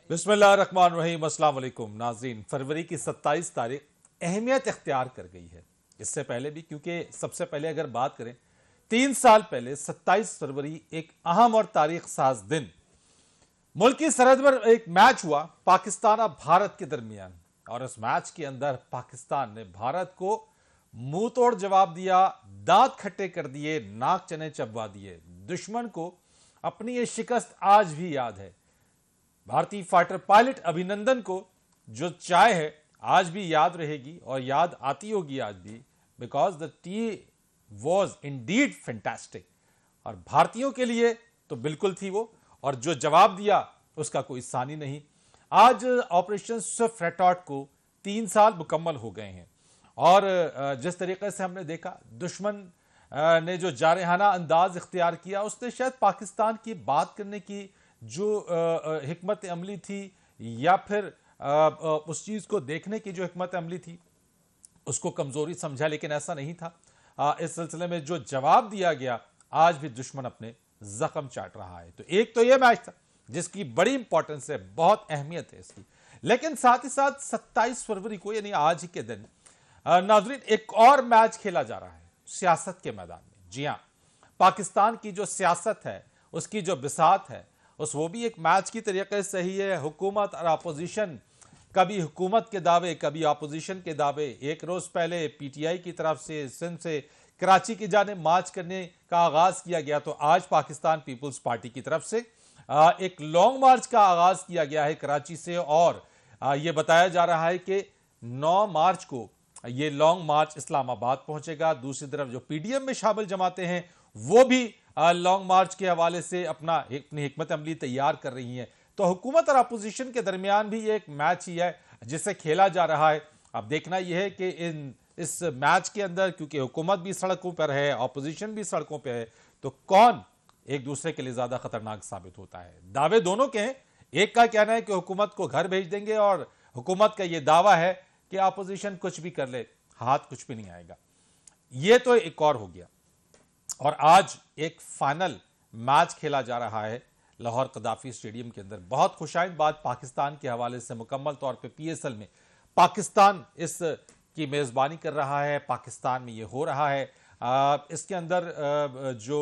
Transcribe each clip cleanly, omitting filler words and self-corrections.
बिस्मिल्लाहिर्रहमानिर्रहीम। अस्सलाम वालेकुम नाज़रीन। फरवरी की 27 तारीख अहमियत इख्तियार कर गई है। इससे पहले भी, क्योंकि सबसे पहले अगर बात करें 3 साल पहले 27 फरवरी एक अहम और तारीख साज दिन, मुल्क की सरहद पर एक मैच हुआ पाकिस्तान और भारत के दरमियान, और उस मैच के अंदर पाकिस्तान ने भारत को मुंह तोड़ जवाब दिया, दांत खट्टे कर दिए, नाक चने चबवा दिए। दुश्मन को अपनी ये शिकस्त आज भी याद है। भारतीय फाइटर पायलट अभिनंदन को जो चाय है आज भी याद रहेगी और याद आती होगी आज भी, because the T was Indeed fantastic. और भारतीयों के लिए तो बिल्कुल थी वो, और जो जवाब दिया उसका कोई सानी नहीं। आज ऑपरेशन स्विफ्ट रेटॉर्ट को 3 साल मुकम्मल हो गए हैं, और जिस तरीके से हमने देखा दुश्मन ने जो जारहाना अंदाज इख्तियार किया, उसने शायद पाकिस्तान की बात करने की जो हिकमत अमली थी, या फिर उस चीज को देखने की जो हिकमत अमली थी, उसको कमजोरी समझा, लेकिन ऐसा नहीं था। इस सिलसिले में जो जवाब दिया गया, आज भी दुश्मन अपने जख्म चाट रहा है। तो एक तो यह मैच था जिसकी बड़ी इंपॉर्टेंस है, बहुत अहमियत है इसकी, लेकिन साथ ही साथ 27 फरवरी को यानी आज ही के दिन नाजरीन एक और मैच खेला जा रहा है सियासत के मैदान में। जी हां, पाकिस्तान की जो सियासत है, उसकी जो बिसात है, वो भी एक मैच की तरीके से ही है। हुकूमत और अपोजिशन, कभी हुकूमत के दावे, कभी अपोजिशन के दावे। एक रोज पहले पीटीआई की तरफ से सिंध से कराची की जानिब मार्च करने का आगाज किया गया, तो आज पाकिस्तान पीपुल्स पार्टी की तरफ से एक लॉन्ग मार्च का आगाज किया गया है कराची से, और यह बताया जा रहा है कि 9 मार्च को यह लॉन्ग मार्च इस्लामाबाद पहुंचेगा। दूसरी तरफ जो पीडीएम में शामिल जमातें हैं, वो भी लॉन्ग मार्च के हवाले से अपनी हिकमत अमली तैयार कर रही हैं। तो हुकूमत और अपोजिशन के दरमियान भी एक मैच ही है जिसे खेला जा रहा है। अब देखना यह है कि इस मैच के अंदर, क्योंकि हुकूमत भी सड़कों पर है, अपोजिशन भी सड़कों पर है, तो कौन एक दूसरे के लिए ज्यादा खतरनाक साबित होता है। दावे दोनों के हैं। एक का कहना है कि हुकूमत को घर भेज देंगे, और हुकूमत का यह दावा है कि अपोजिशन कुछ भी कर ले, हाथ कुछ भी नहीं आएगा। यह तो एक और हो गया। और आज एक फाइनल मैच खेला जा रहा है लाहौर कदाफी स्टेडियम के अंदर। बहुत खुशाइंद बात पाकिस्तान के हवाले से, मुकम्मल तौर पे पीएसएल में पाकिस्तान इस की मेजबानी कर रहा है, पाकिस्तान में ये हो रहा है। इसके अंदर जो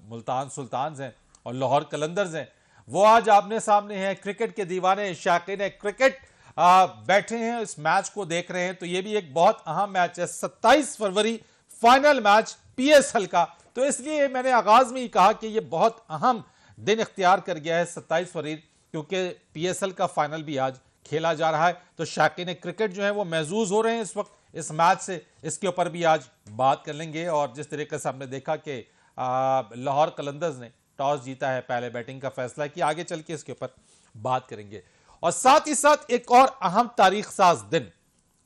मुल्तान सुल्तान्स हैं और लाहौर कलंदर्स हैं, वो आज आमने सामने हैं। क्रिकेट के दीवाने, शाकीन क्रिकेट बैठे हैं, इस मैच को देख रहे हैं। तो ये भी एक बहुत अहम मैच है, 27 फरवरी फाइनल मैच पीएसएल का। तो इसलिए मैंने आगाज में ही कहा कि यह बहुत अहम दिन इख्तियार कर गया है 27 फरवरी, क्योंकि पीएसएल का फाइनल भी आज खेला जा रहा है। तो शाकीन क्रिकेट जो है वो महजूज हो रहे हैं इस वक्त इस मैच से। इसके ऊपर भी आज बात कर लेंगे। और जिस तरीके से हमने देखा कि लाहौर कलंदर्स ने टॉस जीता है, पहले बैटिंग का फैसला किया, आगे चल के इसके ऊपर बात करेंगे। और साथ ही साथ एक और अहम तारीख साज दिन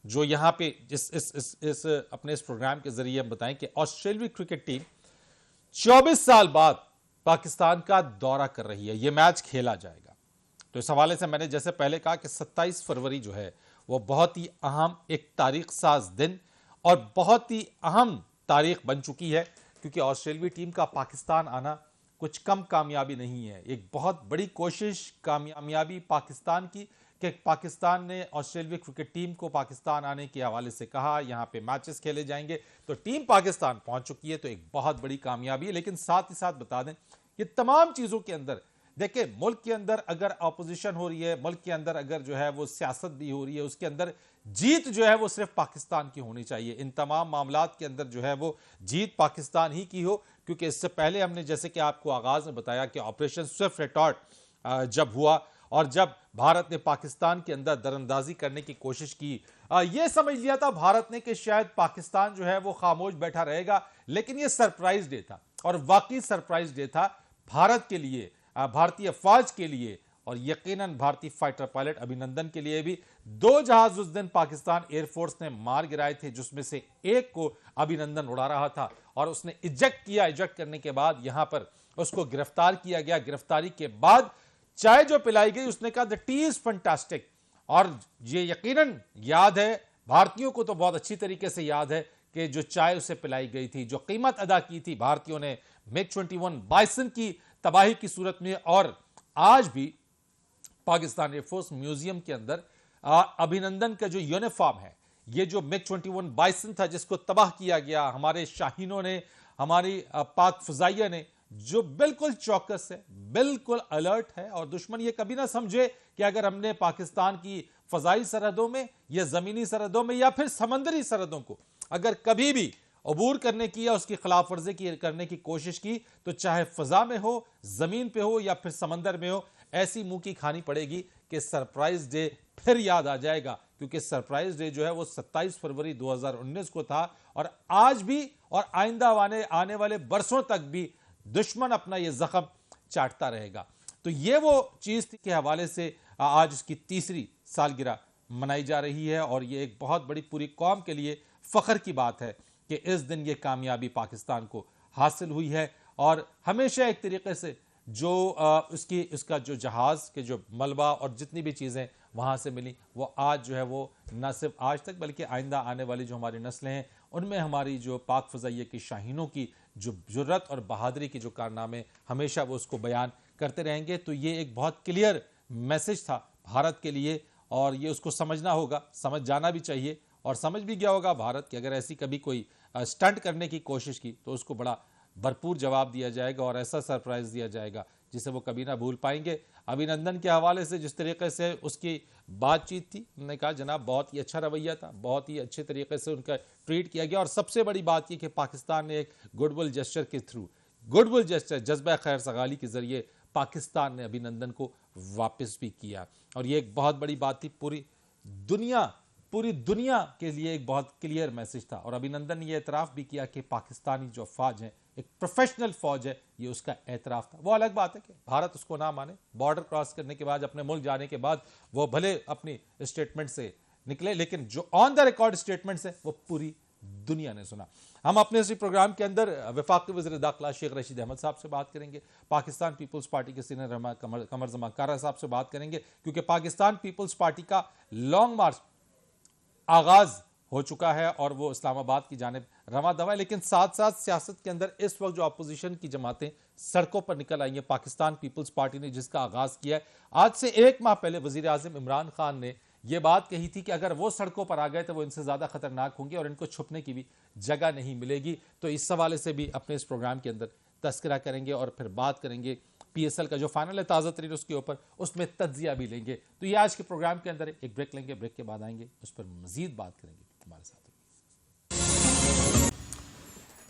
जो यहां पे इस अपने इस प्रोग्राम के जरिए हम बताएं कि ऑस्ट्रेलियाई क्रिकेट टीम 24 साल बाद पाकिस्तान का दौरा कर रही है। यह मैच खेला जाएगा। तो इस हवाले से मैंने जैसे पहले कहा कि 27 फरवरी जो है वो बहुत ही अहम एक तारीख साज दिन और बहुत ही अहम तारीख बन चुकी है, क्योंकि ऑस्ट्रेलियाई टीम का पाकिस्तान आना कुछ कम कामयाबी नहीं है। एक बहुत बड़ी कोशिश, कामयाबी पाकिस्तान की, कि पाकिस्तान ने ऑस्ट्रेलियाई क्रिकेट टीम को पाकिस्तान आने के हवाले से कहा यहां पे मैचेस खेले जाएंगे। तो टीम पाकिस्तान पहुंच चुकी है, तो एक बहुत बड़ी कामयाबी है। लेकिन साथ ही साथ बता दें, ये तमाम चीजों के अंदर देखिए, मुल्क के अंदर अगर अपोजिशन हो रही है, मुल्क के अंदर अगर जो है वो सियासत भी हो रही है, उसके अंदर जीत जो है वो सिर्फ पाकिस्तान की होनी चाहिए। इन तमाम मामलात के अंदर जो है वो जीत पाकिस्तान ही की हो, क्योंकि इससे पहले हमने जैसे कि आपको आगाज में बताया कि ऑपरेशन स्विफ्ट रेटॉर्ट जब हुआ और जब भारत ने पाकिस्तान के अंदर दरअंदाजी करने की कोशिश की, यह समझ लिया था भारत ने कि शायद पाकिस्तान जो है वो खामोश बैठा रहेगा। लेकिन यह सरप्राइज डे था, और वाकई सरप्राइज डे था भारत के लिए, भारतीय फौज के लिए, और यकीनन भारतीय फाइटर पायलट अभिनंदन के लिए भी। 2 जहाज उस दिन पाकिस्तान एयरफोर्स ने मार गिराए थे, जिसमें से एक को अभिनंदन उड़ा रहा था और उसने इजेक्ट किया। इजेक्ट करने के बाद यहां पर उसको गिरफ्तार किया गया। गिरफ्तारी के बाद चाय जो पिलाई गई, उसने कहा द टी इज फैंटास्टिक। और ये यकीनन याद है, भारतीयों को तो बहुत अच्छी तरीके से याद है कि जो चाय उसे पिलाई गई थी, जो कीमत अदा की थी भारतीयों ने मिग 21 बाइसन की तबाही की सूरत में। और आज भी पाकिस्तान एयरफोर्स म्यूजियम के अंदर अभिनंदन का जो यूनिफॉर्म है, ये जो मिग 21 बाइसन था जिसको तबाह किया गया, हमारे शाहीनों ने, हमारी पाक फजाइया ने, जो बिल्कुल चौकस है, बिल्कुल अलर्ट है, और दुश्मन ये कभी ना समझे कि अगर हमने पाकिस्तान की फजाई सरहदों में या जमीनी सरहदों में या फिर समंदरी सरहदों को अगर कभी भी अबूर करने की या उसकी खिलाफ वर्जी करने की कोशिश की, तो चाहे फजा में हो, जमीन पे हो या फिर समंदर में हो, ऐसी मुंह की खानी पड़ेगी कि सरप्राइज डे फिर याद आ जाएगा। क्योंकि सरप्राइज डे जो है वो 27 फरवरी 2019 को था, और आज भी और आइंदा आने वाले बरसों तक भी दुश्मन अपना ये जख्म चाटता रहेगा। तो ये वो चीज थी के हवाले से आज इसकी तीसरी सालगिरह मनाई जा रही है, और ये एक बहुत बड़ी पूरी कौम के लिए फख्र की बात है कि इस दिन ये कामयाबी पाकिस्तान को हासिल हुई है। और हमेशा एक तरीके से जो उसका जो जहाज के जो मलबा और जितनी भी चीज़ें वहाँ से मिली, वो आज जो है वो न सिर्फ आज तक बल्कि आइंदा आने वाली जो हमारी नस्लें हैं उनमें हमारी जो पाक फजाइया की शाहीनों की जो जुर्रत और बहादुरी की जो कारनामे हमेशा वो उसको बयान करते रहेंगे। तो ये एक बहुत क्लियर मैसेज था भारत के लिए, और ये उसको समझना होगा, समझ जाना भी चाहिए, और समझ भी गया होगा भारत कि अगर ऐसी कभी कोई स्टंट करने की कोशिश की तो उसको बड़ा भरपूर जवाब दिया जाएगा और ऐसा सरप्राइज दिया जाएगा जिसे वो कभी ना भूल पाएंगे। अभिनंदन के हवाले से जिस तरीके से उसकी बातचीत थी, उन्होंने कहा जनाब बहुत ही अच्छा रवैया था, बहुत ही अच्छे तरीके से उनका ट्रीट किया गया, और सबसे बड़ी बात यह कि पाकिस्तान ने एक गुडविल जेस्चर के थ्रू, गुडविल जेस्चर, जज्बा खैर सगाली के जरिए पाकिस्तान ने अभिनंदन को वापस भी किया, और ये एक बहुत बड़ी बात थी। पूरी दुनिया के लिए एक बहुत क्लियर मैसेज था, और अभिनंदन ने यह एतराफ़ भी किया कि पाकिस्तानी जो फौज है एक प्रोफेशनल फौज है, ये उसका एतराफ़ था। वो अलग बात है कि भारत उसको ना माने, बॉर्डर क्रॉस करने के बाद, अपने मुल्क जाने के बाद वो भले अपनी स्टेटमेंट से निकले, लेकिन जो ऑन द रिकॉर्ड स्टेटमेंट्स है वो पूरी दुनिया ने सुना। हम अपने इसी प्रोग्राम के अंदर वफाकी वज़ीर दाखिला शेख रशीद अहमद साहब से बात करेंगे, पाकिस्तान पीपल्स पार्टी के सीनियर रहनुमा कमर जमा कारा साहब से बात करेंगे, क्योंकि पाकिस्तान पीपल्स पार्टी का लॉन्ग मार्च आगाज हो चुका है और वो इस्लामाबाद की जानिब रवा दवा है। लेकिन साथ साथ सियासत के अंदर इस वक्त जो अपोजिशन की जमातें सड़कों पर निकल आई हैं, पाकिस्तान पीपल्स पार्टी ने जिसका आगाज किया है, आज से एक माह पहले वजीर आजम इमरान खान ने यह बात कही थी कि अगर वो सड़कों पर आ गए तो वो इनसे ज्यादा खतरनाक होंगे और इनको छुपने की भी जगह नहीं मिलेगी। तो इस हवाले से भी अपने इस प्रोग्राम के अंदर तस्करा करेंगे, और फिर बात करेंगे PSL का जो फाइनल है ताज़ा तरीन उसके ऊपर, उसमें तज्जिया भी लेंगे। तो ये आज के प्रोग्राम के अंदर एक ब्रेक लेंगे, ब्रेक के बाद आएंगे, उस पर मजीद बात करेंगे हमारे साथ।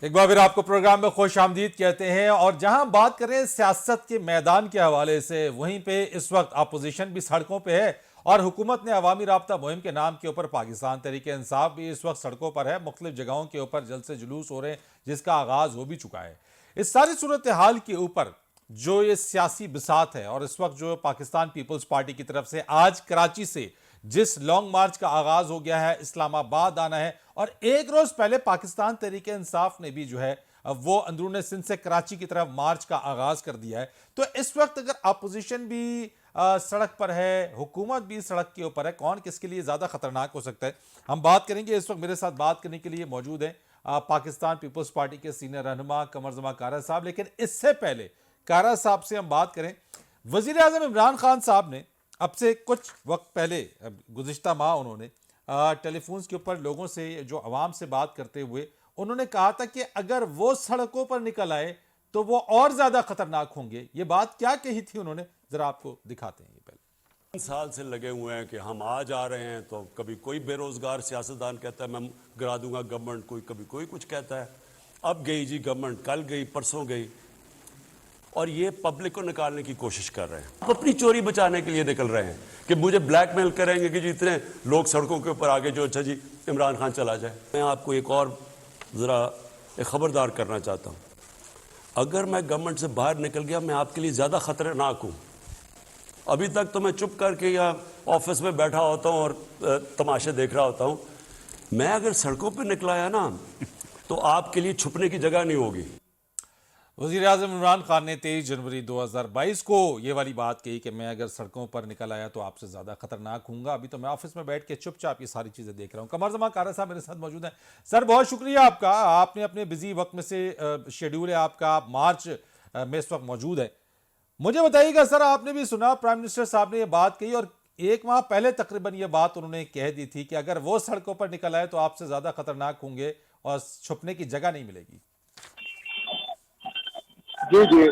एक बार फिर आपको प्रोग्राम में खुश आमदीद कहते हैं, और जहां बात करें सियासत के मैदान के हवाले से, वहीं पे इस वक्त अपोजिशन भी सड़कों पे है, और हुकूमत ने अवामी राब्ता मुहिम के नाम के ऊपर पाकिस्तान तहरीक इंसाफ भी इस वक्त सड़कों पर है, मुख्तलिफ जगहों के ऊपर जलसे जुलूस हो रहे हैं जिसका आगाज हो भी चुका है। इस सारी सूरत हाल के ऊपर जो ये सियासी बिसात है, और इस वक्त जो पाकिस्तान पीपल्स पार्टी की तरफ से आज कराची से जिस लॉन्ग मार्च का आगाज हो गया है, इस्लामाबाद आना है, और एक रोज पहले पाकिस्तान तहरीक इंसाफ ने भी जो है वो अंदरून सिंध से कराची की तरफ मार्च का आगाज कर दिया है। तो इस वक्त अगर अपोजिशन भी सड़क पर है, हुकूमत भी सड़क के ऊपर है, कौन किसके लिए ज्यादा खतरनाक हो सकता है, हम बात करेंगे। इस वक्त मेरे साथ बात करने के लिए मौजूद है पाकिस्तान पीपल्स पार्टी के सीनियर रहनुमा कमर जमा कारा साहब। लेकिन इससे पहले कारा साहब से हम बात करें, वजीर आजम इमरान खान साहब ने अब से कुछ वक्त पहले गुज़िश्ता माह उन्होंने टेलीफोन्स के ऊपर लोगों से, जो अवाम से बात करते हुए उन्होंने कहा था कि अगर वो सड़कों पर निकल आए तो वो और ज्यादा खतरनाक होंगे। ये बात क्या कही थी उन्होंने, जरा आपको दिखाते हैं। ये पहले 3 साल से लगे हुए हैं कि हम आज आ रहे हैं, तो कभी कोई बेरोजगार सियासतदान कहता है मैं गिरा दूंगा गवर्नमेंट, कभी कोई कुछ कहता है। अब गई जी गवर्नमेंट, कल गई, परसों गई, और ये पब्लिक को निकालने की कोशिश कर रहे हैं। आप अपनी चोरी बचाने के लिए निकल रहे हैं कि मुझे ब्लैकमेल करेंगे कि जी इतने लोग सड़कों के ऊपर आगे, जो अच्छा जी इमरान खान चला जाए। मैं आपको एक और ज़रा एक खबरदार करना चाहता हूँ, अगर मैं गवर्नमेंट से बाहर निकल गया मैं आपके लिए ज़्यादा खतरनाक हूँ। अभी तक तो मैं चुप करके या ऑफिस में बैठा होता हूँ और तमाशे देख रहा होता हूँ, मैं अगर सड़कों पर निकलाया ना तो आपके लिए छुपने की जगह नहीं होगी। वज़ीर आज़म इमरान खान ने 23 जनवरी 2022 को ये वाली बात कही कि मैं अगर सड़कों पर निकल आया तो आपसे ज़्यादा खतरनाक हूँगा। अभी तो मैं ऑफिस में बैठ के चुपचाप ये सारी चीज़ें देख रहा हूँ। कमर जमा कारा साहब मेरे साथ मौजूद हैं। सर बहुत शुक्रिया आपका, आपने अपने बिजी वक्त में से शेड्यूल है आपका, आप मार्च में इस वक्त मौजूद है। मुझे बताइएगा सर, आपने भी सुना प्राइम मिनिस्टर साहब ने ये बात कही और एक माह पहले तकरीबन ये बात उन्होंने कह दी थी कि अगर वो सड़कों पर निकल आए तो आपसे ज्यादा खतरनाक होंगे और छुपने की जगह नहीं मिलेगी। जी जी।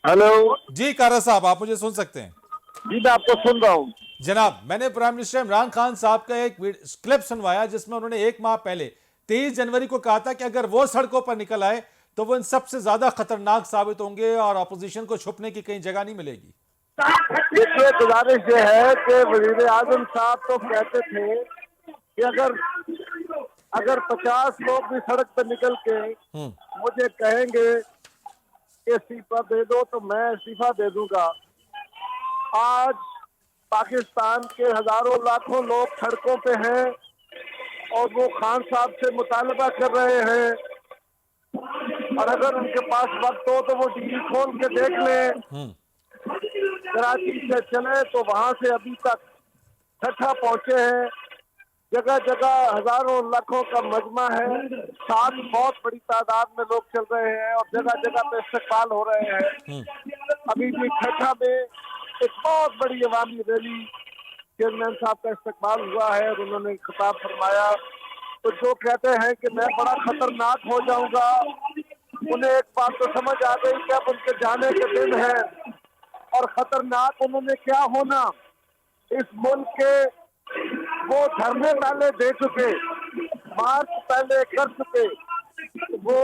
हेलो। जी कारा साहब, आप मुझे सुन सकते हैं? जी मैं आपको सुन रहा हूँ। जनाब, मैंने प्राइम मिनिस्टर इमरान खान साहब का एक क्लिप सुनवाया जिसमें उन्होंने एक माह पहले 23 जनवरी को कहा था कि अगर वो सड़कों पर निकल आए तो वो इन सबसे ज्यादा खतरनाक साबित होंगे और अपोजिशन को छुपने की कहीं जगह नहीं मिलेगी। देखिए, गुजारिश ये है कि वजीर आजम साहब तो कहते थे कि अगर 50 लोग भी सड़क पर निकल के मुझे कहेंगे कि इस्तीफा दे दो तो मैं इस्तीफा दे दूंगा। आज पाकिस्तान के हजारों लाखों लोग सड़कों पे हैं और वो खान साहब से मुतालबा कर रहे हैं, और अगर उनके पास वक्त हो तो वो टीवी खोल के देख लें। कराची से चले तो वहां से अभी तक ठट्ठा पहुंचे हैं, जगह जगह हजारों लाखों का मजमा है, साथ बहुत बड़ी तादाद में लोग चल रहे हैं और जगह जगह पे इस्तेकाल हो रहे हैं। अभी भी ठट्ठा में एक बहुत बड़ी अवामी रैली चेयरमैन साहब का इस्तेकाल हुआ है और उन्होंने खिताब फरमाया। तो जो कहते हैं कि मैं बड़ा खतरनाक हो जाऊंगा, उन्हें एक बात तो समझ आ गई कि अब उनके जाने के दिन है। और खतरनाक उन्होंने क्या होना, इस मुल्क के वो धरने पहले दे चुके, मार्च पहले कर चुके, वो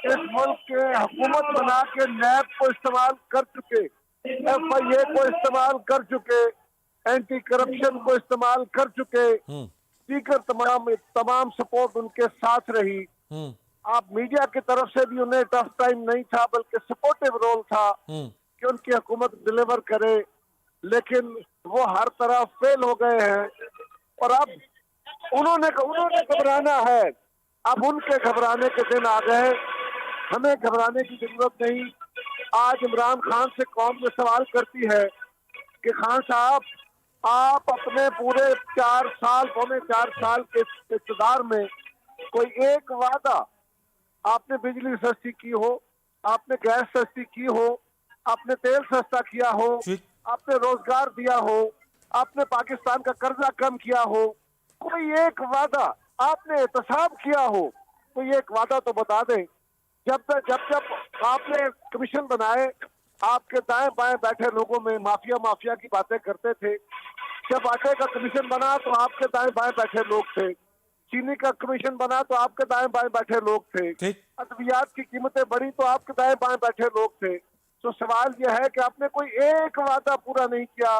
इस मुल्क के हुकूमत बना के नैब को इस्तेमाल कर चुके, FIA को इस्तेमाल कर चुके, एंटी करप्शन को इस्तेमाल कर चुके, स्पीकर तमाम सपोर्ट उनके साथ रही। आप मीडिया की तरफ से भी उन्हें टफ टाइम नहीं था बल्कि सपोर्टिव रोल था कि उनकी हुकूमत डिलीवर करे, लेकिन वो हर तरफ फेल हो गए हैं। और अब उन्होंने घबराना है, अब उनके घबराने के दिन आ गए, हमें घबराने की जरूरत नहीं। आज इमरान खान से कौम में सवाल करती है कि खान साहब, आप अपने पूरे 4 साल के इक़्तिदार में कोई एक वादा, आपने बिजली सस्ती की हो, आपने गैस सस्ती की हो, आपने तेल सस्ता किया हो, आपने रोजगार दिया हो, आपने पाकिस्तान का कर्जा कम किया हो, कोई एक वादा आपने एहतसाब किया हो, तो ये एक वादा तो बता दें। जब आपने कमीशन बनाए, आपके दाएं बाएं बैठे लोगों में माफिया की बातें करते थे। जब आटे का कमीशन बना तो आपके दाएं बाएं बैठे लोग थे, चीनी का कमीशन बना तो आपके दाएं बाएं बैठे लोग थे, अद्वियात की कीमतें बढ़ी तो आपके दाएं बाएं बैठे लोग थे। तो सवाल यह है कि आपने कोई एक वादा पूरा नहीं किया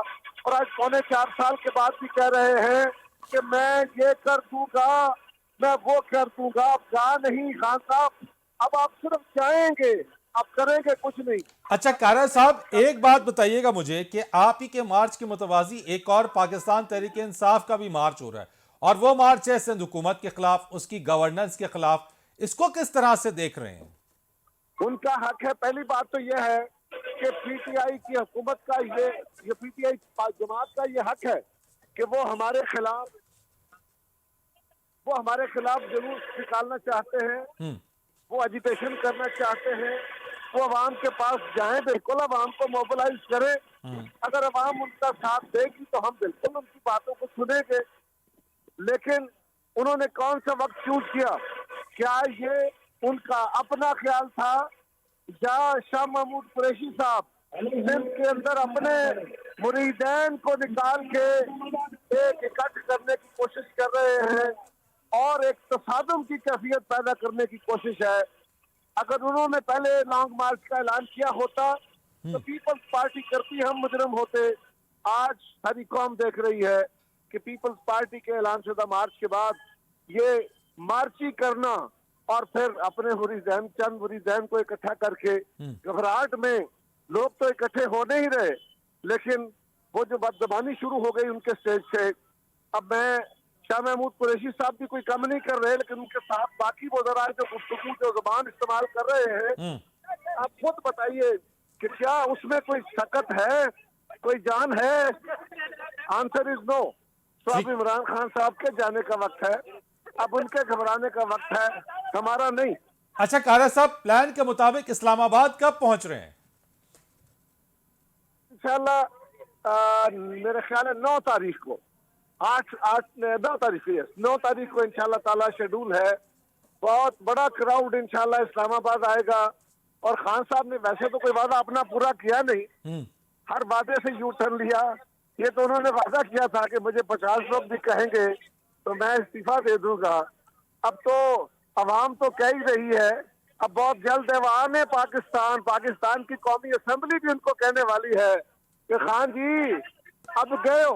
और आज 4.25 साल के बाद भी कह रहे हैं कि मैं ये कर दूंगा, मैं वो कर दूंगा। आप जा नहीं खान साहब, अब आप सिर्फ जाएंगे, आप करेंगे कुछ नहीं। अच्छा कारा साहब, एक बात बताइएगा मुझे कि आप ही के मार्च के मुतवाजी एक और पाकिस्तान तहरीक इंसाफ का भी मार्च हो रहा है और वो मार्च है सिंध हुकूमत के खिलाफ, उसकी गवर्नेंस के खिलाफ। इसको किस तरह से देख रहे हैं? उनका हक है। पहली बात तो यह है कि PTI की हुकूमत का ये PTI जमात का ये हक है कि वो हमारे खिलाफ जुलूस निकालना चाहते हैं, वो एजिटेशन करना चाहते हैं, वो अवाम के पास जाएं, बिल्कुल अवाम को मोबिलाइज करें। अगर अवाम उनका साथ देगी तो हम बिल्कुल उनकी बातों को सुनेंगे। लेकिन उन्होंने कौन सा वक्त चूज किया? क्या ये उनका अपना ख्याल था या शाह महमूद कुरैशी साहब सिंध के अंदर अपने मुरीदैन को निकाल के एक इकट्ठ करने की कोशिश कर रहे हैं और एक तसादुम की कैफियत पैदा करने की कोशिश है? अगर उन्होंने पहले लॉन्ग मार्च का ऐलान किया होता तो पीपल्स पार्टी करती हम मुजरिम होते। आज सारी कौम देख रही है कि पीपल्स पार्टी के ऐलान शुदा मार्च के बाद ये मार्ची करना और फिर अपने चंद मुरीदैन को इकट्ठा करके घबराहट में लोग तो इकट्ठे होने ही रहे, लेकिन वो जो बदजबानी शुरू हो गई उनके स्टेज से। अब मैं शाह महमूद कुरैशी साहब भी कोई कम नहीं कर रहे, लेकिन उनके साथ बाकी वज़राए जो गुफ्तगू जो ज़बान इस्तेमाल कर रहे हैं, आप खुद बताइए कि क्या उसमें कोई सकत है, कोई जान है? Answer is no. तो अब इमरान खान साहब के जाने का वक्त है, अब उनके घबराने का वक्त है, हमारा नहीं। अच्छा कारा साहब, प्लान के मुताबिक इस्लामाबाद कब पहुंच रहे हैं? इंशाल्लाह मेरे ख्याल है 9 तारीख को, 9 तारीख को, 9 तारीख को इंशाल्लाह ताला शेड्यूल है। बहुत बड़ा क्राउड इंशाल्लाह इस्लामाबाद आएगा। और खान साहब ने वैसे तो कोई वादा अपना पूरा किया नहीं, हर वादे से यू टर्न लिया। ये तो उन्होंने वादा किया था कि मुझे 50 लोग भी कहेंगे तो मैं इस्तीफा दे दूंगा। अब तो अवाम तो कह ही रही है, अब बहुत जल्द ऐवान है पाकिस्तान की कौमी असेंबली भी उनको कहने वाली है कि खान जी अब गए हो।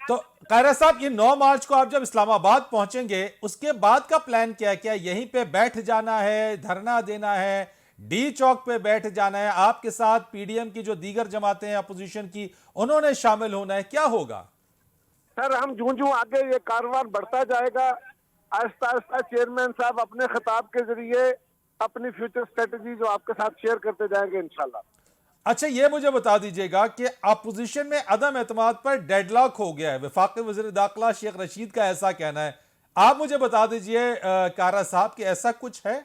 तो कायरा साहब, ये 9 मार्च को आप जब इस्लामाबाद पहुंचेंगे, उसके बाद का प्लान क्या है? क्या यहीं पे बैठ जाना है, धरना देना है, डी चौक पे बैठ जाना है, आपके साथ पीडीएम की जो दीगर जमातें हैं अपोजिशन की, उन्होंने शामिल होना है, क्या होगा? सर हम जूं आगे ये कारवां बढ़ता जाएगा, आहिस्ता आहिस्ता चेयरमैन साहब अपने खिताब के जरिए अपनी फ्यूचर स्ट्रेटजी जो आपके साथ शेयर करते जाएंगे इंशाल्लाह। अच्छा, ये मुझे बता दीजिएगा कि अपोजिशन में अदम एतमाद पर डेडलॉक हो गया है, वफाकी वज़ीर दाखिला शेख रशीद का ऐसा कहना है। आप मुझे बता दीजिए कारा साहब कि ऐसा कुछ है?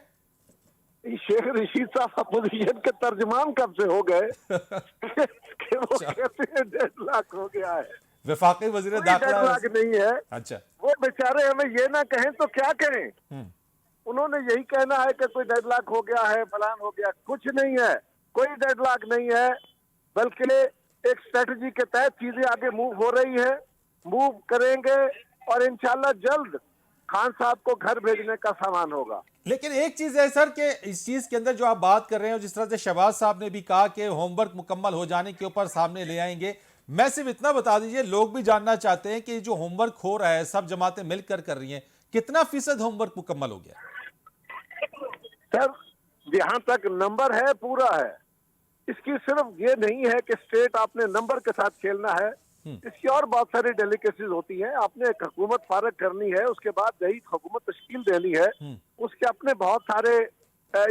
शेख रशीद साहब अपोजिशन के तर्जमान कब से हो गए कि वो कहते हैं डेडलॉक हो गया है? वफाकी वज़ीर दाखिला डेडलॉक नहीं है। अच्छा, वो बेचारे हमें ये ना कहें तो क्या कहें। उन्होंने यही कहना है कि कोई डेडलॉक हो गया है, फलान हो गया। कुछ नहीं है, कोई डेडलॉक नहीं है, बल्कि एक स्ट्रेटजी के तहत चीजें आगे मूव हो रही है, मूव करेंगे और इंशाल्लाह जल्द खान साहब को घर भेजने का सामान होगा। लेकिन एक चीज है सर कि इस चीज के अंदर जो आप बात कर रहे हैं, जिस तरह से शहबाज साहब ने भी कहा कि होमवर्क मुकम्मल हो जाने के ऊपर सामने ले आएंगे, मैं सिर्फ इतना बता दीजिए, लोग भी जानना चाहते हैं कि जो होमवर्क हो रहा है, सब जमातें मिलकर कर रही हैं, कितना फीसद होमवर्क मुकम्मल हो गया? सर जहां तक नंबर है पूरा है। इसकी सिर्फ ये नहीं है कि स्टेट आपने नंबर के साथ खेलना है, इसकी और बहुत सारी डेलिकेसीज होती हैं। आपने एक हुकूमत फारग करनी है, उसके बाद नई हुकूमत तश्कील देनी है, उसके अपने बहुत सारे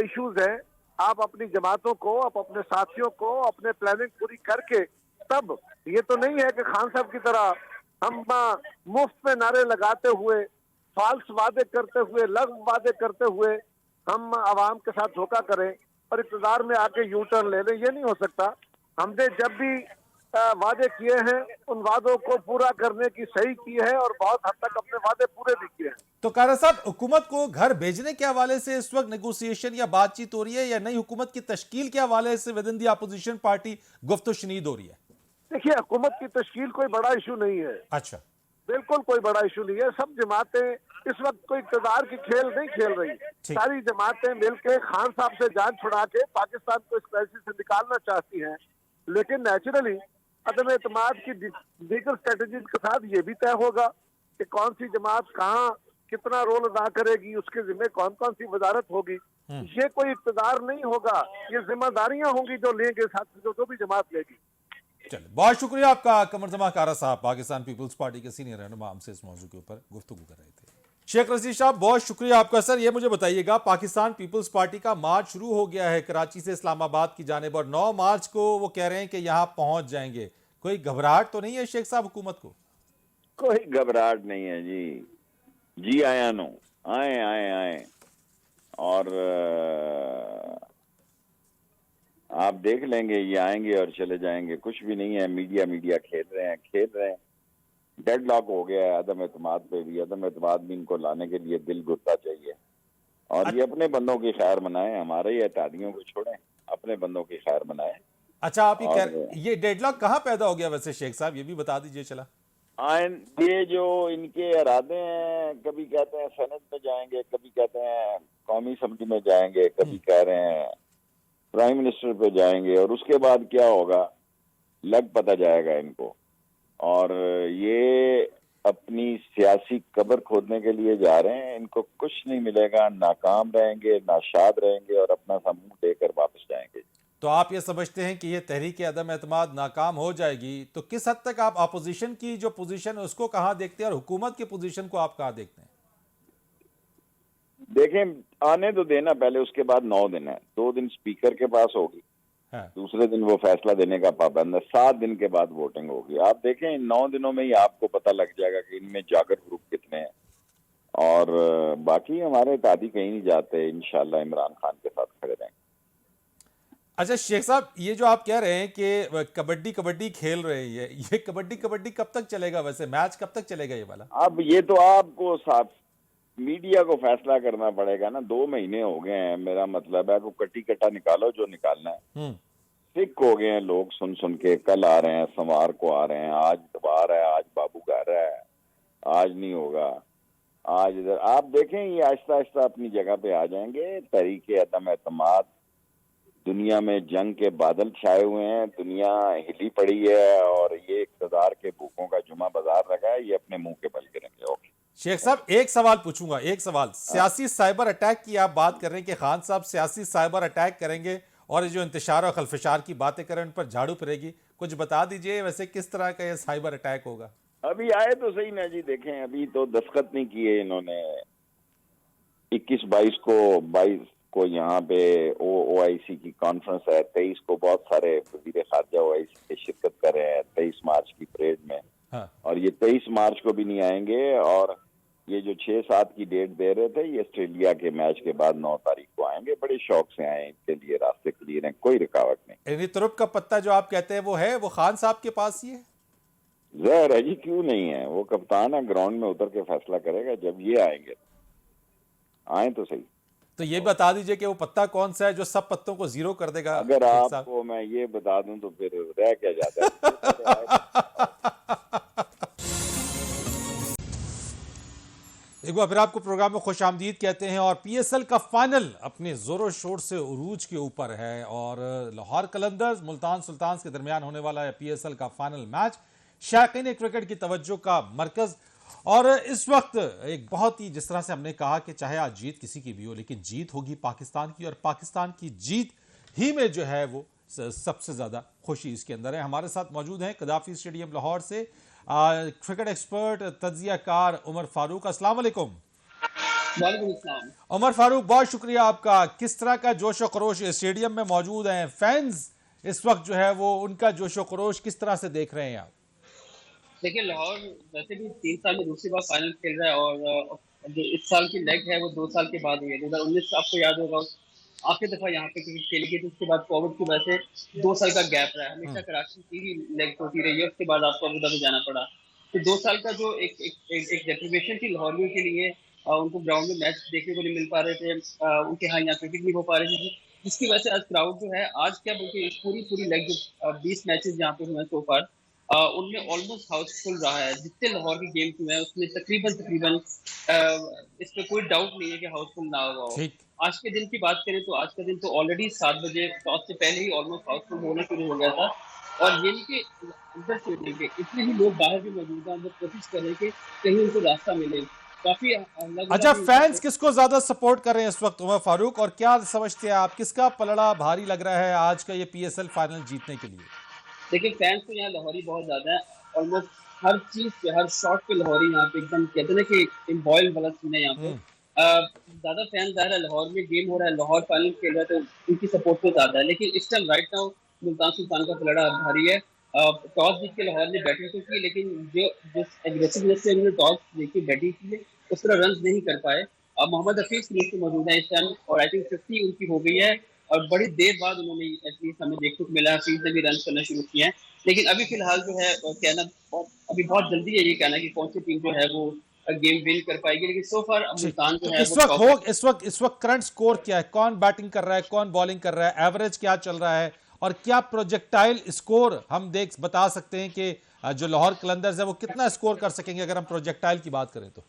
इश्यूज हैं। आप अपनी जमातों को, आप अपने साथियों को, अपने प्लानिंग पूरी करके तब, ये तो नहीं है कि खान साहब की तरह हम मुफ्त में नारे लगाते हुए, फाल्स वादे करते हुए, लग्व वादे करते हुए हम आवाम के साथ धोखा करें और इक़्तिदार में आके यू टर्न ले लें। ये नहीं हो सकता। हमने जब भी वादे किए हैं, उन वादों को पूरा करने की सही की है और बहुत हद तक अपने वादे पूरे भी किए हैं। तो कारा साहब, हुकूमत को घर भेजने के हवाले से इस वक्त नेगोशिएशन या बातचीत हो रही है, या नई हुकूमत की तश्कील के हवाले से with in the opposition party गुफ्तगू शनीद हो रही है? देखिए, हुकूमत की तश्कील कोई बड़ा इशू नहीं है। अच्छा, बिल्कुल कोई बड़ा इशू नहीं है। सब जमातें इस वक्त कोई इक़्तिदार की खेल नहीं खेल रही। सारी जमातें मिलकर खान साहब से जान छुड़ा के पाकिस्तान को इस क्राइसिस से निकालना चाहती हैं, लेकिन नेचुरली अदम एतमाद की दीगर स्ट्रेटजीज के साथ ये भी तय होगा कि कौन सी जमात कहाँ कितना रोल अदा करेगी, उसके जिम्मे कौन कौन सी वजारत होगी। ये कोई इक़्तिदार नहीं होगा, ये जिम्मेदारियां होंगी जो लेंगे साथ जो भी जमात लेगी। चलिए, बहुत शुक्रिया आपका कमरजमा कारा साहब, पाकिस्तान पीपल्स पार्टी के सीनियर रहनुमा, हमसे इस मौजू के ऊपर गुफ्तगू कर रहे थे। शेख रशीद साहब, बहुत शुक्रिया आपका। सर ये मुझे बताइएगा, पाकिस्तान पीपल्स पार्टी का मार्च शुरू हो गया है कराची से इस्लामाबाद की जानिब, और 9 मार्च को वो कह रहे हैं कि यहाँ पहुंच जाएंगे। कोई घबराहट तो नहीं है शेख साहब हुकूमत को? कोई घबराहट नहीं है जी आया नो, आए आए आए। और आप देख लेंगे, ये आएंगे और चले जाएंगे, कुछ भी नहीं है। मीडिया खेल रहे हैं। डेडलॉक हो गया है अदम एतमाद पे भी। अदम एतमाद भी इनको लाने के लिए दिल गुर्दा चाहिए, और ये अपने बंदों की खैर मनाएं, हमारे ये एतहादियों को छोड़ें, अपने बंदों की खैर मनाएं। अच्छा, आप ये डेडलॉक कहाँ पैदा हो गया वैसे शेख साहब, ये भी बता दीजिए। चला ये जो इनके इरादे हैं, कभी कहते हैं सेनेट में जाएंगे, कभी कहते हैं कौमी असम्बली में जाएंगे, कभी कह रहे हैं प्राइम मिनिस्टर पे जाएंगे, और उसके बाद क्या होगा लग पता जाएगा इनको। और ये अपनी सियासी कब्र खोदने के लिए जा रहे हैं। इनको कुछ नहीं मिलेगा, नाकाम रहेंगे, नाशाद रहेंगे और अपना सा मुंह देकर वापस जाएंगे। तो आप ये समझते हैं कि ये तहरीक अदम एतमाद नाकाम हो जाएगी, तो किस हद तक आप अपोजिशन की जो पोजीशन है उसको कहाँ देखते हैं, और हुकूमत की पोजीशन को आप कहाँ देखते हैं? देखें, आने तो देना पहले, उसके बाद 9 दिन है। 2 दिन स्पीकर के पास होगी, दूसरे दिन वो फैसला देने का पाबंद है, 7 दिन के बाद वोटिंग होगी। आप देखें, इन 9 दिनों में ही आपको पता लग जाएगा कि इनमें जागर ग्रुप कितने हैं। और बाकी हमारे तादी कहीं नहीं जाते, इंशाल्लाह इमरान खान के साथ खड़े रहेंगे। अच्छा शेख साहब, ये जो आप कह रहे हैं कि कबड्डी कबड्डी खेल रहे हैं, ये कबड्डी कबड्डी कब तक चलेगा? वैसे मैच कब तक चलेगा ये वाला? अब ये तो आपको साफ मीडिया को फैसला करना पड़ेगा ना। 2 महीने हो गए हैं, मेरा मतलब है, को कट्टी कट्टा निकालो जो निकालना है। सिक हो गए हैं लोग सुन सुन के। कल आ रहे हैं, सोमवार को आ रहे हैं, आज इतवार है, आज बाबू घर है, आज नहीं होगा, आज इधर। आप देखें ये आहिस्ता आहिस्ता अपनी जगह पे आ जाएंगे। तरीके अदम एतमाद, दुनिया में जंग के बादल छाए हुए हैं, दुनिया हिली पड़ी है और ये इक़्तिदार के भूखों का जुमा बाजार लगा है, ये अपने मुंह के बल गिरेंगे। ओके शेख साहब, एक सवाल पूछूंगा, एक सवाल। सियासी साइबर अटैक की आप बात कर रहे हैं कि खान साहब सियासी साइबर अटैक करेंगे और ये जो इंतशार और खलफशार की बातें करें उन पर झाड़ू फिरेगी। कुछ बता दीजिए वैसे किस तरह का ये साइबर अटैक होगा? अभी आए तो सही ना जी, देखें अभी तो दस्तखत नहीं किए इन्होंने। 22 को यहाँ पे OIC की कॉन्फ्रेंस है, 23 को बहुत सारे वज़ीर ख़ारजा OIC के शिरकत कर रहे हैं 23 मार्च की परेड में। हाँ। और ये 23 मार्च को भी नहीं आएंगे। और ये जो 6-7 की डेट दे रहे थे, ये ऑस्ट्रेलिया के मैच के बाद 9 तारीख को आएंगे। बड़े शौक से आए, इनके लिए रास्ते क्लियर हैं, कोई रुकावट नहीं। यानी तुरुप का पत्ता जो आप कहते हैं वो खान साहब के पास ही है? जहर है जी, क्यों नहीं है? वो कप्तान है, ग्राउंड में उतर के फैसला करेगा जब ये आएंगे। आए तो सही। तो ये बता दीजिए कि वो पत्ता कौन सा है जो सब पत्तों को जीरो कर देगा? अगर आपको मैं ये बता दूं तो फिर रह क्या जाता है। एक बार फिर आपको प्रोग्राम में खुशामदीद कहते हैं। और PSL का फाइनल अपने जोरों शोर से उरूज के ऊपर है और लाहौर कलंदर्स मुल्तान सुल्तान्स के दरमियान होने वाला है PSL का फाइनल मैच। शायकीन क्रिकेट की तवज्जो का मरकज। और इस वक्त एक बहुत ही, जिस तरह से हमने कहा कि चाहे आज जीत किसी की भी हो, लेकिन जीत होगी पाकिस्तान की और पाकिस्तान की जीत ही में जो है वो सबसे ज्यादा खुशी इसके अंदर है। हमारे साथ मौजूद हैं कदाफी स्टेडियम लाहौर से क्रिकेट एक्सपर्ट तज्जियाकार उमर फारूक। अस्सलाम वालेकुम। उमर फारूक, बहुत शुक्रिया आपका। किस तरह का जोश व खरोश स्टेडियम में मौजूद हैं? फैंस इस वक्त जो है वो उनका जोश व खरोश किस तरह से देख रहे हैं आप? देखिए, लाहौर वैसे भी 3 साल में दूसरी बार फाइनल खेल रहा है और जो इस साल की लेग है वो 2 साल के बाद हुई है। 2019 आपको याद होगा आखिरी दफा यहाँ पे क्रिकेट खेली गई थी, उसके बाद कोविड की वजह से 2 साल का गैप रहा है। हमेशा कराची की ही लेग होती रही है, उसके बाद आपको अबू धाबी जाना पड़ा। तो 2 साल का जो एक डेप्रिवेशन थी लाहौरियों के लिए, उनको ग्राउंड में मैच देखने को नहीं मिल पा रहे थे, उनके यहाँ क्रिकेट नहीं हो पा रही थी, जिसकी वजह से आज क्राउड जो है, आज क्या बल्कि पूरी लेग जो 20 मैचेस जहाँ पे हुए हैं सो फार, उनमें ऑलमोस्ट हाउसफुल रहा है। जितने लाहौर के गेम्स हुए हैं उसमें तकरीबन इसमें कोई डाउट नहीं है कि हाउसफुल ना हुआ हो। आज के दिन की बात करें तो आज का दिन तो ऑलरेडी 7 बजे टॉस से पहले ही ऑलमोस्ट हाउसफुल होना शुरू हो गया था। और ये नहीं कि अंदर स्टेडियम के इतने ही लोग बाहर भी मौजूद हैं, अंदर कोशिश कर रहे हैं कि कहीं उनको रास्ता मिले। काफी अच्छा, फैंस किसको ज्यादा सपोर्ट कर रहे हैं इस वक्त उमर फारूक, और क्या समझते हैं आप किसका पलड़ा भारी लग रहा है आज का ये PSL फाइनल जीतने के लिए? देखिए, फैंस तो यहाँ लाहौरी बहुत ज्यादा है। ऑलमोस्ट हर चीज पे, हर शॉट पे लाहौरी यहाँ पे एकदम कहते हैं कि बॉयल वाला सीन है यहाँ पे। ज्यादा फैंस आ रहा है, लाहौर में गेम हो रहा है, लाहौर फाइनल खेल रहा है, तो उनकी सपोर्ट तो ज्यादा है। लेकिन इस time right now Multan Sultan का पलड़ा भारी है। टॉस जीत के लाहौर ने बैटिंग तो की, लेकिन जिस एग्रेसिवनेस से उन्होंने टॉस जीत के बैटिंग की है उस तरह रन नहीं कर पाए। अब मोहम्मद हफीज क्रीज पे मौजूद है इस टाइम और आई थिंक 50 उनकी हो गई है और बड़ी देर बाद उन्होंने एटलीस्ट हमें देखने को मिला। हफीज ने भी रन करना शुरू किए हैं, लेकिन अभी फिलहाल जो है कहना अभी बहुत जल्दी है ये कहना कि कौन सी टीम जो है वो गेम विन कर पाएगी। लेकिन सो फार मुल्तान जो है इस वक्त करंट स्कोर क्या है? कौन बैटिंग कर रहा है, कौन बॉलिंग कर रहा है, एवरेज क्या चल रहा है, और क्या प्रोजेक्टाइल स्कोर हम बता सकते हैं कि जो लाहौर कलंदर्स है वो कितना स्कोर कर सकेंगे अगर हम प्रोजेक्टाइल की बात करें तो?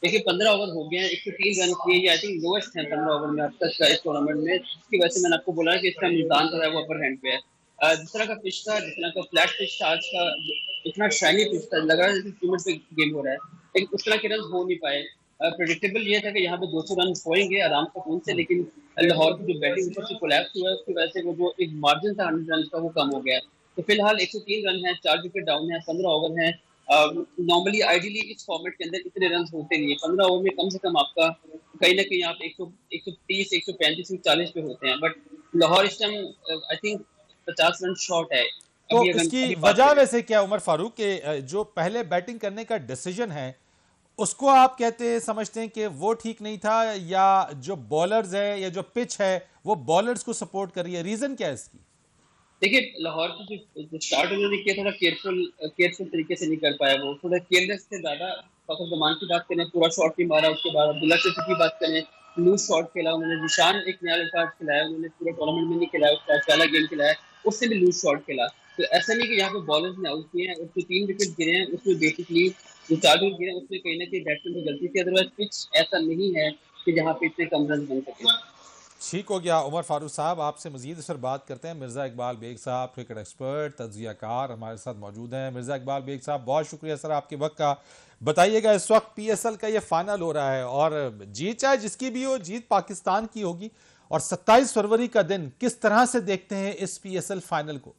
देखिए, 15 ओवर हो गए हैं, 103 रन किए, ये आई थिंक लोएस्ट है 15 ओवर में अब तक का इस टूर्नामेंट में। जिसकी वजह से मैंने आपको बोला कि इसका मुल्तान जो है वो अपर हैंड पे है। जिस तरह का पिच था, जिस तरह का फ्लैट पिच था, आज का इतना शाइनी पिच था, लग रहा है कि पे गेम हो रहा है, लेकिन उस तरह के रन हो नहीं पाए। प्रेडिक्टेबल ये था कि यहाँ पे 200 रन होएंगे आराम से कौन से, लेकिन लाहौर की जो बैटिंग ऊपर से कोलैप्स हुआ है उसकी वजह से वो जो एक मार्जिन था 100 रन का वो कम हो गया। तो फिलहाल 103 रन है, 4 विकेट डाउन है, 15 ओवर है। नॉर्मली आइडियली इस फॉर्मेट के अंदर इतने रन होते नहीं है। 15 ओवर में कम से कम आपका कहीं ना कहीं आप 130, 135, 140 पे होते हैं, बट लाहौर इस time I think 50 run short है। तो इसकी वजह वैसे क्या उमर फारूक के जो पहले बैटिंग करने का डिसीजन है उसको आप समझते हैं कि वो ठीक नहीं था, या जो बॉलर्स है या जो पिच है वो बॉलर्स को सपोर्ट कर रही है? रीजन क्या है इसकी? देखिए, लाहौर की जो स्टार्ट उन्होंने किया, थोड़ा केयरफुल तरीके से नहीं कर पाया, वो थोड़ा केयरलेस से ज्यादा। फाखर जमान की बात करें, पूरा शॉट नहीं मारा। उसके बाद अब्दुल्ला सिद्दीकी की बात करें, लूज शॉट खेला उन्होंने। निशान एक नया रिकॉर्ड खिलाया उन्होंने, पूरे टूर्नामेंट में नहीं खिलाया, उसका पहला गेम खिलाया, उससे भी लूज शॉट खेला। तो ऐसा नहीं कि यहाँ पे बॉलर्स ने आउट किए हैं। उसके 3 विकेट गिरे हैं, उसमें बेसिकली जो 4 विकेट गिरे हैं उसमें कहीं ना कहीं बैट्समैन की गलती थी। अदरवाइज पिच ऐसा नहीं है कि जहाँ पे इतने कम रन बन सके। ठीक हो गया उमर फारूक साहब, आपसे मजीद इस पर बात करते हैं। मिर्ज़ा इकबाल बेग साहब, क्रिकेट एक्सपर्ट, तज्ज़ियाकार हमारे साथ मौजूद हैं। मिर्ज़ा इकबाल बेग साहब, बहुत शुक्रिया सर आपके वक्त का। बताइएगा, इस वक्त पीएसएल का ये फाइनल हो रहा है और जीत चाहे जिसकी भी हो, जीत पाकिस्तान की होगी, और 27 फरवरी का दिन किस तरह से देखते हैं इस पीएसएल फाइनल को?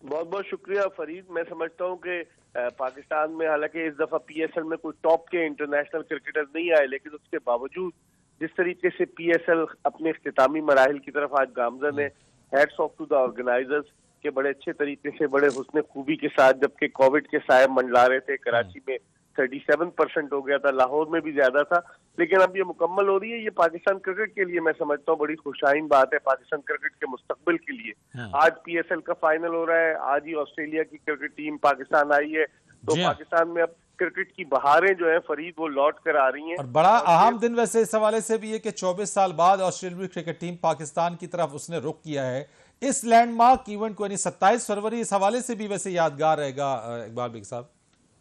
बहुत बहुत शुक्रिया फरीद। मैं समझता हूँ कि पाकिस्तान में हालांकि इस दफा पीएसएल में कोई टॉप के इंटरनेशनल क्रिकेटर नहीं आए, लेकिन उसके बावजूद जिस तरीके से पीएसएल अपने इख्तितामी मराहिल की तरफ आज गामजन है, hats off to the organisers के बड़े अच्छे तरीके से, बड़े हुस्न खूबी के साथ, जबकि कोविड के साए मंडला रहे थे। कराची में 37% हो गया था, लाहौर में भी ज्यादा था, लेकिन अब ये मुकम्मल हो रही है। ये पाकिस्तान क्रिकेट के लिए मैं समझता हूँ बड़ी खुशाइन बात है, पाकिस्तान क्रिकेट के मुस्तकबिल के लिए। आज पीएसएल का फाइनल हो रहा है, आज ही ऑस्ट्रेलिया की क्रिकेट टीम पाकिस्तान आई है, तो पाकिस्तान में अब क्रिकेट की बहारें जो है फरीद वो लौट कर आ रही हैं। और बड़ा अहम दिन वैसे इस हवाले से भी है कि 24 साल बाद ऑस्ट्रेलियाई क्रिकेट टीम पाकिस्तान की तरफ उसने रुख किया है इस लैंडमार्क इवेंट को, यानी 27 फरवरी इस हवाले से भी वैसे यादगार रहेगा इकबाल बेग साहब।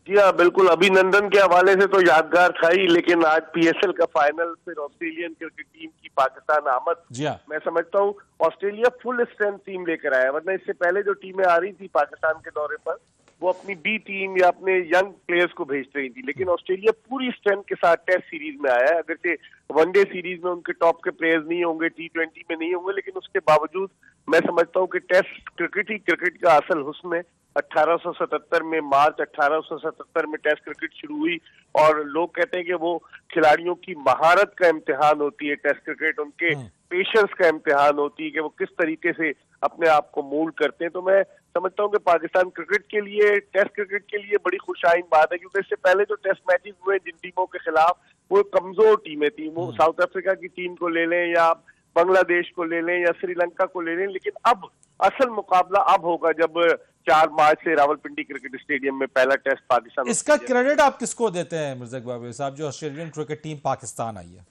जी हाँ, बिल्कुल। अभिनंदन के हवाले से तो यादगार था ही, लेकिन आज पीएसएल का फाइनल, फिर ऑस्ट्रेलियन क्रिकेट टीम की पाकिस्तान आमद। जी हाँ, मैं समझता हूँ ऑस्ट्रेलिया फुल स्ट्रेंथ टीम लेकर आया, वरना इससे पहले जो टीमें आ रही थी पाकिस्तान के दौरे पर वो अपनी बी टीम या अपने यंग प्लेयर्स को भेज रही थी, लेकिन ऑस्ट्रेलिया पूरी स्ट्रेंथ के साथ टेस्ट सीरीज में आया है। अगर से वनडे सीरीज में उनके टॉप के प्लेयर्स नहीं होंगे, T20 में नहीं होंगे, लेकिन उसके बावजूद मैं समझता हूँ कि टेस्ट क्रिकेट ही क्रिकेट का असल हुस्न है। 1877 में, मार्च 1877 में टेस्ट क्रिकेट शुरू हुई, और लोग कहते हैं कि वो खिलाड़ियों की महारत का इम्तिहान होती है टेस्ट क्रिकेट, उनके पेशेंस का इम्तिहान होती है कि वो किस तरीके से अपने आप को मोल्ड करते हैं। तो मैं समझता हूँ कि पाकिस्तान क्रिकेट के लिए, टेस्ट क्रिकेट के लिए बड़ी खुशाइन बात है, क्योंकि इससे पहले जो टेस्ट मैचेस हुए जिन टीमों के खिलाफ, वो कमजोर टीमें थी। वो साउथ अफ्रीका की टीम को ले लें या बांग्लादेश को ले लें या श्रीलंका को ले लें, लेकिन अब असल मुकाबला अब होगा जब 4 मार्च से रावलपिंडी क्रिकेट स्टेडियम में पहला टेस्ट पाकिस्तान। इसका क्रेडिट आप किसको देते हैं मिर्जा इकबाल साहब, जो ऑस्ट्रेलियन क्रिकेट टीम पाकिस्तान आई है?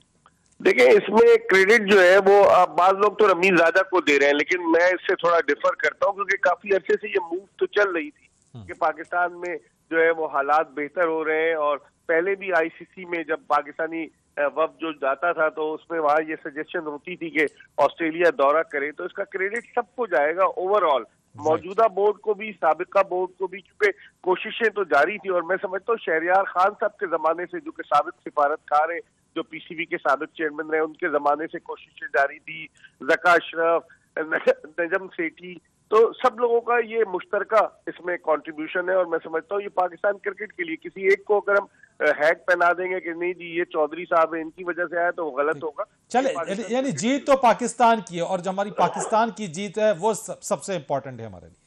देखिए, इसमें क्रेडिट जो है वो बाज लोग तो रमीज राजा को दे रहे हैं, लेकिन मैं इससे थोड़ा डिफर करता हूँ, क्योंकि काफी अरसे से ये मूव तो चल रही थी कि पाकिस्तान में जो है वो हालात बेहतर हो रहे हैं। और पहले भी आईसीसी में जब पाकिस्तानी वफ्द जो जाता था तो उसमें वहां ये सजेशन होती थी कि ऑस्ट्रेलिया दौरा करे, तो इसका क्रेडिट सबको जाएगा ओवरऑल, मौजूदा बोर्ड को भी, साबिका बोर्ड को भी, क्योंकि कोशिशें तो जारी थी। और मैं समझता हूँ शहरियार खान साहब के जमाने से, जो कि साबिक सिफारतकार है, जो पीसीबी के साबिक चेयरमैन रहे, उनके जमाने से कोशिशें जारी थी। जका अशरफ, नजम सेठी, तो सब लोगों का ये मुश्तरका इसमें कंट्रीब्यूशन है। और मैं समझता हूँ ये पाकिस्तान क्रिकेट के लिए, किसी एक को अगर हम हैक पहना देंगे कि नहीं जी ये चौधरी साहब है, इनकी वजह से आया, तो वो गलत होगा। चले, यानी जीत तो पाकिस्तान की है, और जो हमारी पाकिस्तान की जीत है वो सबसे इंपॉर्टेंट है हमारे लिए।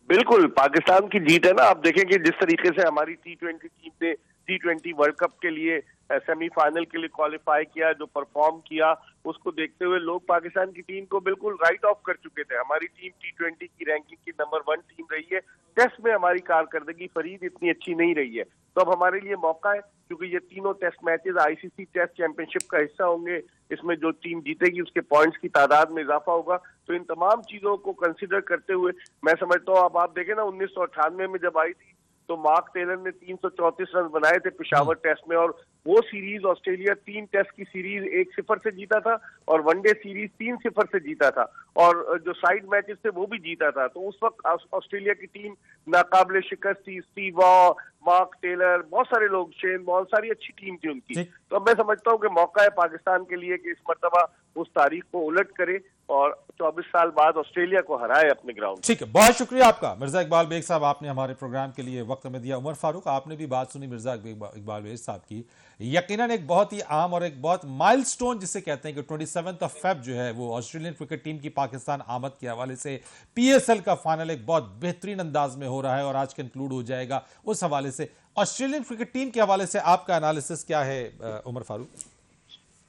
बिल्कुल पाकिस्तान की जीत है ना। आप देखें कि जिस तरीके से हमारी T20 टीम ने T20 वर्ल्ड कप के लिए सेमीफाइनल के लिए क्वालिफाई किया, जो परफॉर्म किया, उसको देखते हुए लोग पाकिस्तान की टीम को बिल्कुल राइट ऑफ कर चुके थे। हमारी टीम T20 की रैंकिंग की नंबर 1 टीम रही है। टेस्ट में हमारी कारकर्दगी फरीद इतनी अच्छी नहीं रही है, तो अब हमारे लिए मौका है, क्योंकि ये तीनों test matches ICC test championship का हिस्सा होंगे। इसमें जो टीम जीतेगी उसके पॉइंट्स की तादाद में इजाफा होगा। तो इन तमाम चीजों को कंसिडर करते हुए मैं समझता हूँ, अब आप देखें ना, 1998 में जब आई थी तो मार्क टेलर ने 334 रन बनाए थे पिशावर टेस्ट में, और वो सीरीज ऑस्ट्रेलिया 3 टेस्ट की सीरीज 1-0 से जीता था, और वनडे सीरीज 3-0 से जीता था, और जो साइड मैचेस थे वो भी जीता था। तो उस वक्त ऑस्ट्रेलिया की टीम नाकाबिले शिकस्त थी। स्टीव वॉ, मार्क टेलर, बहुत सारे लोग, शेन बॉल, सारी अच्छी टीम थी उनकी। तो अब मैं समझता हूँ कि मौका है पाकिस्तान के लिए कि इस मर्तबा उस तारीख को उलट करे और 24 साल बाद ऑस्ट्रेलिया को हराए अपने ग्राउंड। ठीक है, बहुत शुक्रिया आपका मिर्जा इकबाल बेग साहब, आपने हमारे प्रोग्राम के लिए वक्त में दिया। उमर फारूक, आपने भी बात सुनी मिर्जा इकबाल बेग साहब की। यकीनन एक बहुत ही आम और एक बहुत माइलस्टोन जिसे कहते हैं कि 27 फेब जो है वो ऑस्ट्रेलियन क्रिकेट टीम की पाकिस्तान आमद के हवाले से पीएसएल का फाइनल एक बहुत बेहतरीन अंदाज में हो रहा है और आज कंक्लूड हो जाएगा। उस हवाले से ऑस्ट्रेलियन क्रिकेट टीम के हवाले से आपका एनालिसिस क्या है उमर फारूक?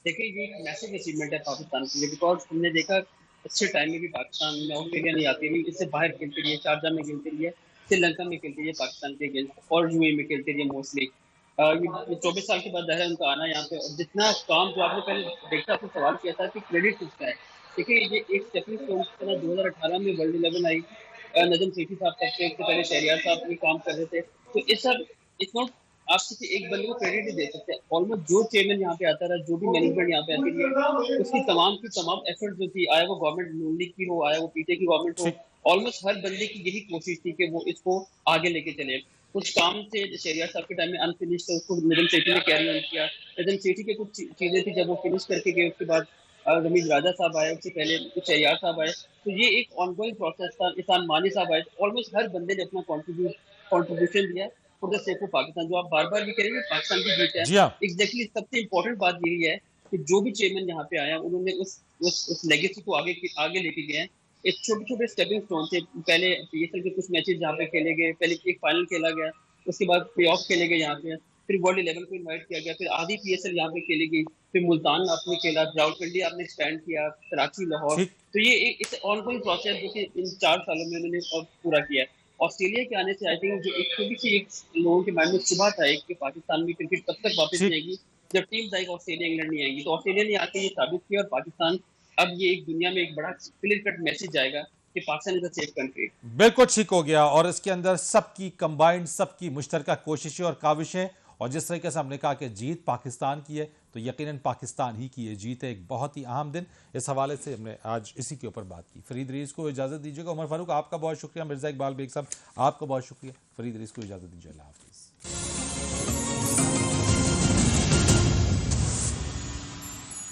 देखिए ये एक मैसिव अचीवमेंट है पाकिस्तान के लिए, बिकॉज हमने देखा अच्छे टाइम में भी पाकिस्तान में ऑस्ट्रेलिया नहीं आती रही, इससे बाहर खेलती रही है, शारजा में खेलती रही है, श्रीलंका में खेलती रही है पाकिस्तान के अगेंस्ट, और यूएई में खेलती रही है मोस्टली। ये 24 साल के बाद है उनका आना यहाँ पे, और जितना काम जो आपने पहले देखा आपने सवाल किया था कि क्रेडिट किसका है। देखिए ये एक स्टेपिंग स्टोन की तरह 2018 में वर्ल्ड 11 आई, नजम सेठी साहब तक थे, उससे पहले शहरियार साहब भी काम कर रहे थे, तो इस सब इट्स नॉट आप किसी एक बंदे को क्रेडिट नहीं दे सकते। ऑलमोस्ट जो चेयरमैन यहाँ पे आता रहा, जो भी मैनेजमेंट यहाँ पे आती रही, उसकी तमाम एफर्ट जो थी, आया वो गवर्नमेंट नून लीग की हो, आया वो पीटे की गवर्नमेंट हो, ऑलमोस्ट हर बंदे की यही कोशिश थी कि वो इसको आगे लेके चले। कुछ काम थे शहरियार साहब के टाइम में अनफिनिश, तो उसको नजम सेठी ने कैरी ऑन किया। नजम सेठी के कुछ चीजें थी, जब वो फिनिश करके गए उसके बाद रमीज राजा साहब आए, उससे पहले कुछ शहरियार साहब आए, तो ये एक ऑनगोइंग प्रोसेस था। इसान मानी साहब आए, ऑलमोस्ट हर बंदे ने अपना कॉन्ट्रीब्यूशन दिया for the sake of Pakistan. जो आप बार बार भी करेंगे पाकिस्तान की जीत है, जी हाँ। एग्जैक्टली सबसे इंपॉर्टेंट बात यही है कि जो भी चेयरमैन यहाँ पे आए हैं उन्होंने उस लेगेसी को आगे लेके गए हैं। एक छोटे छोटे स्टेपिंग स्टोन थे, पहले पीएसएल के कुछ मैचेस जहाँ पे खेले गए, पहले एक फाइनल खेला गया, उसके बाद प्ले ऑफ खेले गए यहाँ पे, फिर वर्ल्ड 11 को इन्वाइट किया गया, फिर आधी पीएसएल यहाँ पे खेली गई, फिर मुल्तान आपने खेला, रावलपिंडी आपने एक्सपैंड किया, कराची, लाहौर, ठीक। तो ये एक ऑनगोइंग प्रोसेस जो कि इन 4 सालों में उन्होंने पूरा किया है। ऑस्ट्रेलिया के आने से आई थिंक जो एक थोड़ी सी एक लोगों के माइंड में सुबह था एक कि पाकिस्तान में क्रिकेट तब तक वापस नहीं आएगी जब टीम आएगी, ऑस्ट्रेलिया इंग्लैंड नहीं आएगी, तो ऑस्ट्रेलिया ने आके ये साबित किया, और पाकिस्तान अब ये एक दुनिया में एक बड़ा क्लियर कट मैसेज जाएगा कि Pakistan is a safe country. बिल्कुल ठीक हो गया, और इसके अंदर सबकी कंबाइंड, सबकी मुश्तरका कोशिशें और काविशें, और जिस तरीके से हमने कहा कि जीत पाकिस्तान की है तो यकीनन पाकिस्तान ही की ये जीत है। एक बहुत ही अहम दिन, इस हवाले से हमने आज इसी के ऊपर बात की। फरीद रईस को इजाज़त दीजिएगा। उमर फारूक आपका बहुत शुक्रिया, मिर्ज़ा इकबाल बेग साहब आपका बहुत शुक्रिया, फरीद रईस को इजाज़त दीजिए। अल्लाह हाफ़िज़।